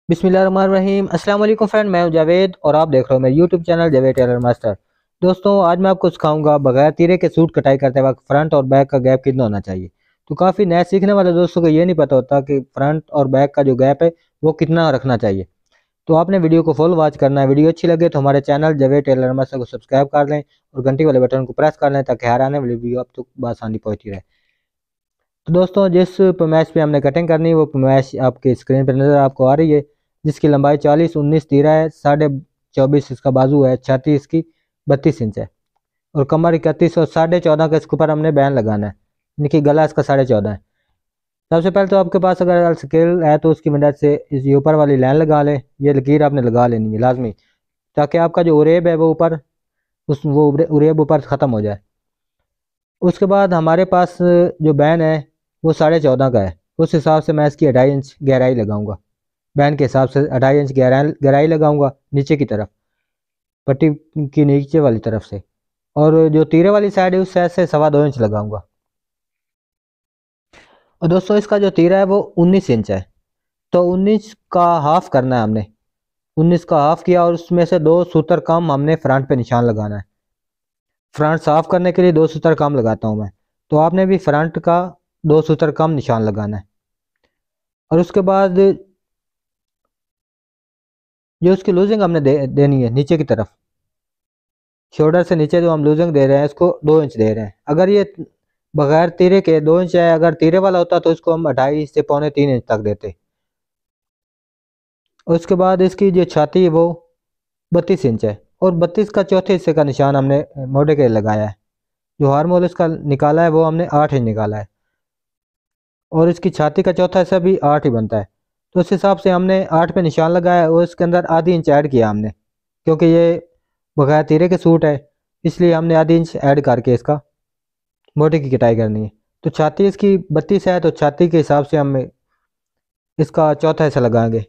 बिस्मिल्लाहिर्रहमानिर्रहीम। अस्सलाम वालेकुम फ्रेंड, मैं हूं जावेद और आप देख रहे हो मेरे YouTube channel Javed tailor master. दोस्तों, आज मैं आपको सिखाऊंगा बगैर तीरे के सूट कटाई करते वक्त फ्रंट और बैक का गैप कितना होना चाहिए। तो काफ़ी नया सीखने वाले दोस्तों को ये नहीं पता होता कि फ्रंट और बैक का जो गैप है वो कितना रखना चाहिए। तो आपने वीडियो को फुल वॉच करना है। वीडियो अच्छी लगे तो हमारे चैनल जावेद टेलर मास्टर को सब्सक्राइब कर लें और घंटी वाले बटन को प्रेस कर लें ताकि हर आने वाली वीडियो आप तक आसानी पहुँचती रहे। तो दोस्तों, जिस पैमाइश पे हमने कटिंग करनी है वो पैमाइश आपके स्क्रीन पर नज़र आपको आ रही है, जिसकी लंबाई 40-19 तीरा है, 24.5 इसका बाजू है, छाती इसकी 32 इंच है और कमर 31 और 14.5 का इसके ऊपर हमने बैन लगाना है, यानी कि गला इसका 14.5 है। सबसे पहले तो आपके पास अगर स्केल है तो उसकी मदद से इस ऊपर वाली लाइन लगा लें। ये लकीर आपने लगा लेनी है लाजमी, ताकि आपका जो उरेब है वो ऊपर वो उरेब ऊपर ख़त्म हो जाए। उसके बाद हमारे पास जो बैन है वो 14.5 का है। उस हिसाब से मैं इसकी 2.5 इंच गहराई लगाऊंगा। बैन के हिसाब से 2.5 इंच गहराई लगाऊंगा नीचे की तरफ, पट्टी की नीचे वाली तरफ से। और जो तीरे वाली साइड है उस साइड से 2.25 इंच लगाऊंगा। और दोस्तों, इसका जो तीरा है वो 19 इंच है, तो 19 का हाफ करना है हमने। 19 का हाफ किया और उसमें से 2 सूत्र कम हमने फ्रंट पे निशान लगाना है। फ्रंट साफ करने के लिए 2 सूत्र कम लगाता हूँ मैं, तो आपने भी फ्रंट का 2 सूत्र कम निशान लगाना है। और उसके बाद जो उसकी लूजिंग हमने देनी है नीचे की तरफ, शोल्डर से नीचे जो हम लूजिंग दे रहे हैं इसको 2 इंच दे रहे हैं। अगर ये बगैर तीरे के 2 इंच है, अगर तीरे वाला होता तो इसको हम 2.5 से 2.75 इंच तक देते। और उसके बाद इसकी जो छाती है वो 32 इंच है और 32 का चौथे हिस्से का निशान हमने मोड़े के लगाया है। जो हार्मोल इसका निकाला है वो हमने 8 इंच निकाला है और इसकी छाती का चौथा हिस्सा भी 8 ही बनता है। तो उस हिसाब से हमने 8 पे निशान लगाया और इसके अंदर आधी इंच ऐड किया हमने, क्योंकि ये बगैर तीरे के सूट है, इसलिए हमने आधी इंच ऐड करके इसका मोटे की कटाई करनी है। तो छाती इसकी 32 है तो छाती के हिसाब से हम इसका चौथा हिस्सा लगाएंगे।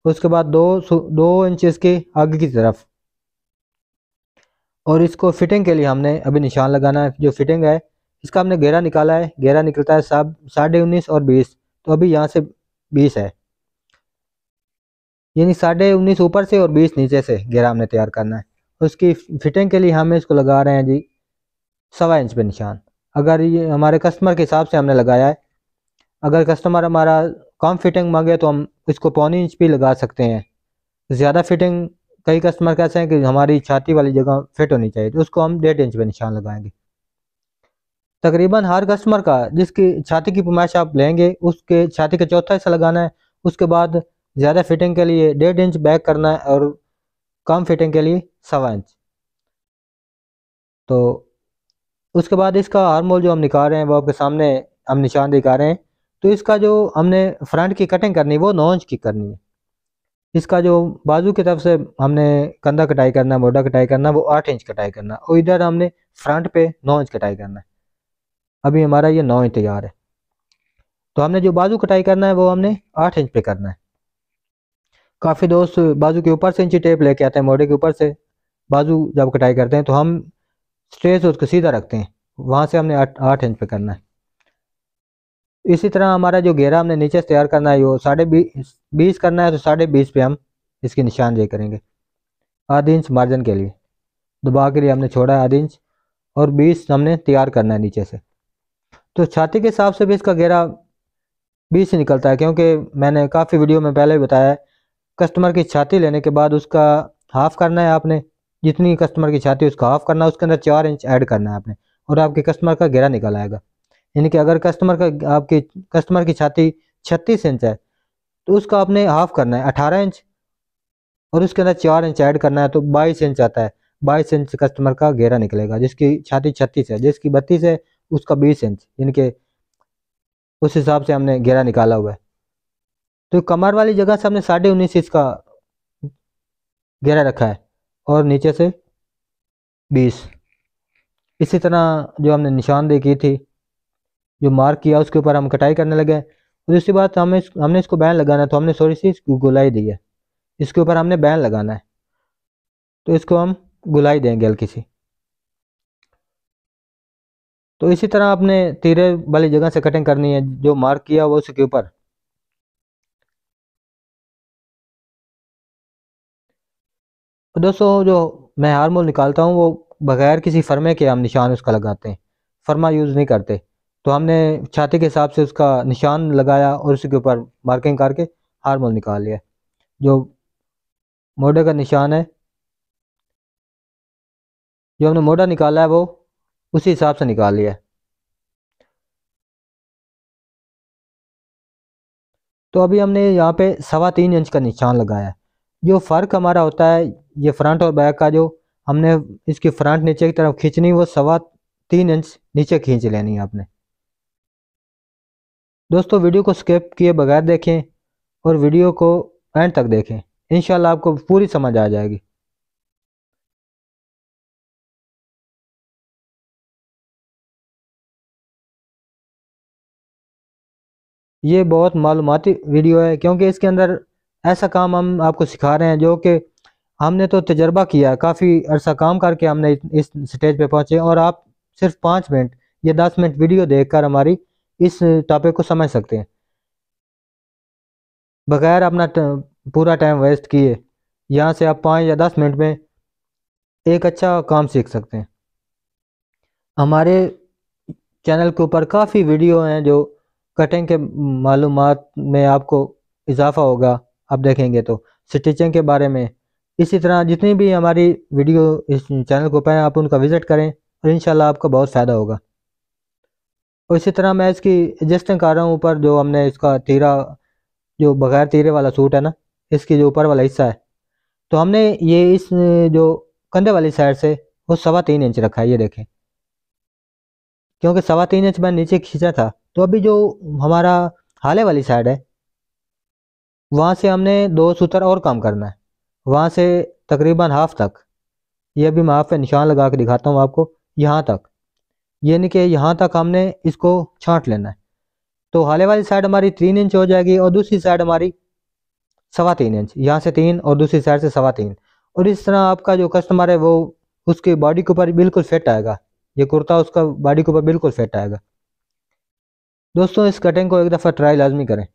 उसके बाद 2 इंच इसके आगे की तरफ। और इसको फिटिंग के लिए हमने अभी निशान लगाना है। जो फिटिंग है इसका हमने घेरा निकाला है, घेरा निकलता है 19.5 और 20, तो अभी यहाँ से 20 है, यानी 19.5 ऊपर से और 20 नीचे से घेरा हमने तैयार करना है। उसकी फिटिंग के लिए हम इसको लगा रहे हैं जी 1.25 इंच पे निशान। अगर ये हमारे कस्टमर के हिसाब से हमने लगाया है, अगर कस्टमर हमारा कम फिटिंग मांगे तो हम इसको 1.25 इंच भी लगा सकते हैं। ज़्यादा फिटिंग, कई कस्टमर कहते हैं कि हमारी छाती वाली जगह फिट होनी चाहिए, तो उसको हम 1.5 इंच पे निशान लगाएंगे। तकरीबन हर कस्टमर का जिसकी छाती की पैमाइश आप लेंगे उसके छाती का चौथा हिस्सा लगाना है। उसके बाद ज़्यादा फिटिंग के लिए 1.5 इंच बैक करना है और कम फिटिंग के लिए 1.25 इंच। तो उसके बाद इसका आर्म होल जो हम निकाल रहे हैं वो आपके सामने हम निशान दिखा रहे हैं। तो इसका जो हमने फ्रंट की कटिंग करनी है वो 9 इंच की करनी है। इसका जो बाजू की तरफ से हमने कंधा कटाई करना है, मोटा कटाई करना है, वो 8 इंच कटाई करना है और इधर हमने फ्रंट पे 9 इंच कटाई करना है। अभी हमारा ये 9 इंच तैयार है। तो हमने जो बाजू कटाई करना है वो हमने 8 इंच पे करना है। काफ़ी दोस्त बाजू के ऊपर से इंची टेप लेके आते हैं, मोटे के ऊपर से बाजू जब कटाई करते हैं तो हम स्ट्रेट उसको सीधा रखते हैं, वहाँ से हमने 8 इंच पे करना है। इसी तरह हमारा जो घेरा हमने नीचे से तैयार करना है वो 20.5 करना है, तो 20.5 पे हम इसकी निशानदेही करेंगे आधी इंच मार्जिन के लिए। दबा के लिए हमने छोड़ा है आधी इंच और 20 हमने तैयार करना है नीचे से। तो छाती के हिसाब से भी इसका घेरा 20 से निकलता है, क्योंकि मैंने काफ़ी वीडियो में पहले भी बताया है, कस्टमर की छाती लेने के बाद उसका हाफ करना है आपने। जितनी कस्टमर की छाती है उसका हाफ करना है, उसके अंदर 4 इंच ऐड करना है आपने और आपके कस्टमर का घेरा निकल आएगा। यानी कि अगर आपकी कस्टमर की छाती 36 इंच है तो उसका आपने हाफ करना है 18 इंच और उसके अंदर 4 इंच ऐड करना है, तो 22 इंच आता है। 22 इंच कस्टमर का घेरा निकलेगा। जिसकी छाती 36 है, जिसकी 32 है उसका 20 इंच, यानी कि उस हिसाब से हमने घेरा निकाला हुआ है। तो कमर वाली जगह से हमने 19.5 इंच का घेरा रखा है और नीचे से 20। इसी तरह जो हमने निशानदेही की थी, जो मार्क किया, उसके ऊपर हम कटाई करने लगे। और उसके बाद हमने इसको बैन लगाना है, तो हमने थोड़ी सी इसकी गोलाई दी है, इसके ऊपर हमने बैन लगाना है, तो इसको हम गोलाई देंगे हल्की सी। तो इसी तरह आपने तीरे वाली जगह से कटिंग करनी है, जो मार्क किया वो उसके ऊपर तो दोस्तों जो मैं हार्मोल निकालता हूँ वो बगैर किसी फर्मे के हम निशान उसका लगाते हैं, फर्मा यूज़ नहीं करते। तो हमने छाती के हिसाब से उसका निशान लगाया और उसी के ऊपर मार्किंग करके हार्मोल निकाल लिया। जो मोड़े का निशान है, जो हमने मोड़ा निकाला है वो उसी हिसाब से निकाल लिया है। तो अभी हमने यहाँ पे 3.25 इंच का निशान लगाया है। जो फ़र्क हमारा होता है ये फ्रंट और बैक का, जो हमने इसकी फ्रंट नीचे की तरफ खींचनी वो 3.25 इंच नीचे खींच लेनी है आपने। दोस्तों वीडियो को स्किप किए बगैर देखें और वीडियो को एंड तक देखें, इंशाल्लाह आपको पूरी समझ आ जाएगी। ये बहुत मालूमाती वीडियो है क्योंकि इसके अंदर ऐसा काम हम आपको सिखा रहे हैं जो कि हमने तो तजर्बा किया है, काफ़ी अरसा काम करके हमने इस स्टेज पे पहुंचे, और आप सिर्फ 5 मिनट या 10 मिनट वीडियो देखकर हमारी इस टॉपिक को समझ सकते हैं बगैर अपना पूरा टाइम वेस्ट किए। यहाँ से आप 5 या 10 मिनट में एक अच्छा काम सीख सकते हैं। हमारे चैनल के ऊपर काफ़ी वीडियो हैं जो कटिंग के मालूमात में आपको इजाफा होगा, आप देखेंगे तो स्टिचिंग के बारे में। इसी तरह जितनी भी हमारी वीडियो इस चैनल के ऊपर हैं आप उनका विज़िट करें और इंशाल्लाह आपका बहुत फ़ायदा होगा। और इसी तरह मैं इसकी एडजस्टिंग कर रहा हूँ ऊपर, जो हमने इसका तीरा, जो बगैर तीरे वाला सूट है ना, इसकी जो ऊपर वाला हिस्सा है, तो हमने ये इस जो कंधे वाली साइड से वो 3.25 इंच रखा है, ये देखें, क्योंकि 3.25 इंच मैंने नीचे खींचा था। तो अभी जो हमारा हाले वाली साइड है वहाँ से हमने 2 सूत्र और कम करना है, वहाँ से तकरीबन हाफ तक। ये अभी मैं हाफ पे निशान लगा के दिखाता हूँ आपको, यहाँ तक, ये नहीं कि यहाँ तक हमने इसको छांट लेना है। तो हाले वाली साइड हमारी 3 इंच हो जाएगी और दूसरी साइड हमारी 3.25 इंच, यहाँ से 3 और दूसरी साइड से 3.25। और इस तरह आपका जो कस्टमर है वो उसकी बॉडी के ऊपर बिल्कुल फिट आएगा, ये कुर्ता उसका बॉडी के ऊपर बिल्कुल फिट आएगा। दोस्तों इस कटिंग को एक दफ़ा ट्राई लाजमी करें।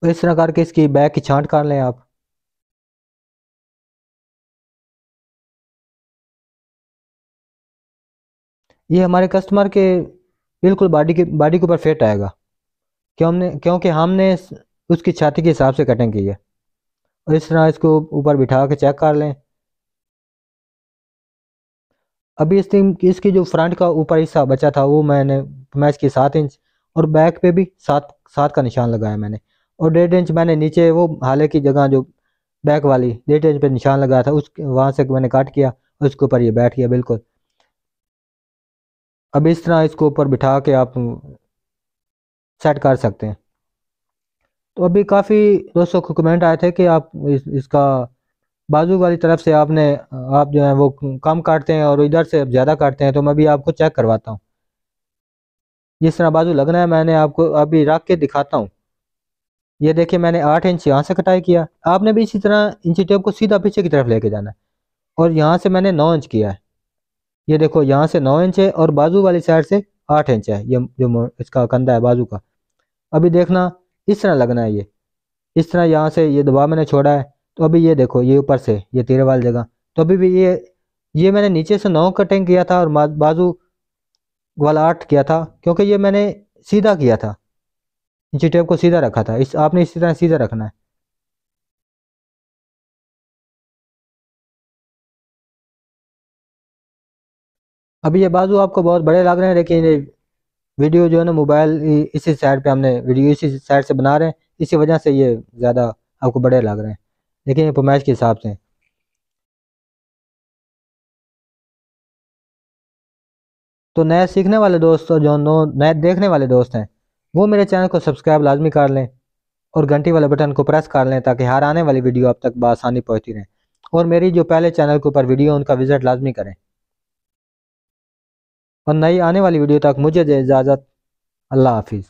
तो इस तरह करके इसकी बैक की छांट कर लें आप। ये हमारे कस्टमर के बिल्कुल बॉडी के ऊपर फिट आएगा, क्योंकि हमने उसकी छाती के हिसाब से कटिंग की है। और इस तरह इसको ऊपर बिठा के चेक कर लें। अभी इसकी जो फ्रंट का ऊपर हिस्सा बचा था वो मैं इसकी 7 इंच और बैक पे भी 7 का निशान लगाया मैंने, और 1.5 इंच मैंने नीचे वो हाले की जगह जो बैक वाली 1.5 इंच पे निशान लगाया था उस वहाँ से मैंने काट किया और उसके ऊपर ये बैठ गया बिल्कुल। अब इस तरह इसको ऊपर बिठा के आप सेट कर सकते हैं। तो अभी काफ़ी दोस्तों को कमेंट आए थे कि आप इसका बाजू वाली तरफ से आप जो है वो कम काटते हैं और इधर से ज़्यादा काटते हैं, तो मैं भी आपको चेक करवाता हूँ। जिस तरह बाजू लगना है मैंने आपको अभी रख के दिखाता हूँ। ये देखिए मैंने 8 इंच यहाँ से कटाई किया, आपने भी इसी तरह इंची टेप को सीधा पीछे की तरफ लेके जाना है। और यहाँ से मैंने 9 इंच किया है, ये देखो यहाँ से 9 इंच है और बाजू वाली साइड से 8 इंच है, ये जो इसका कंधा है बाजू का। अभी देखना इस तरह लगना है, ये इस तरह यहाँ से ये दबाव मैंने छोड़ा है। तो अभी ये देखो ये ऊपर से ये तीरे वाली जगह, तो अभी भी ये मैंने नीचे से 9 कटिंग किया था और बाजू वाला 8 किया था, क्योंकि ये मैंने सीधा किया था, इंची टेप को सीधा रखा था। इस आपने इसी तरह सीधा रखना है। अभी ये बाजू आपको बहुत बड़े लग रहे हैं, लेकिन ये वीडियो जो है ना मोबाइल इसी साइड पे हमने वीडियो इसी साइड से बना रहे हैं, इसी वजह से ये ज़्यादा आपको बड़े लग रहे हैं, लेकिन ये पैमाइश के हिसाब से। तो नए सीखने वाले दोस्त और जो नए देखने वाले दोस्त हैं वो मेरे चैनल को सब्सक्राइब लाजमी कर लें और घंटी वाले बटन को प्रेस कर लें ताकि हर आने वाली वीडियो आप तक बआसानी पहुंचती रहे। और मेरी जो पहले चैनल के ऊपर वीडियो उनका विजिट लाजमी करें। और नई आने वाली वीडियो तक मुझे दे इजाज़त। अल्लाह हाफिज़।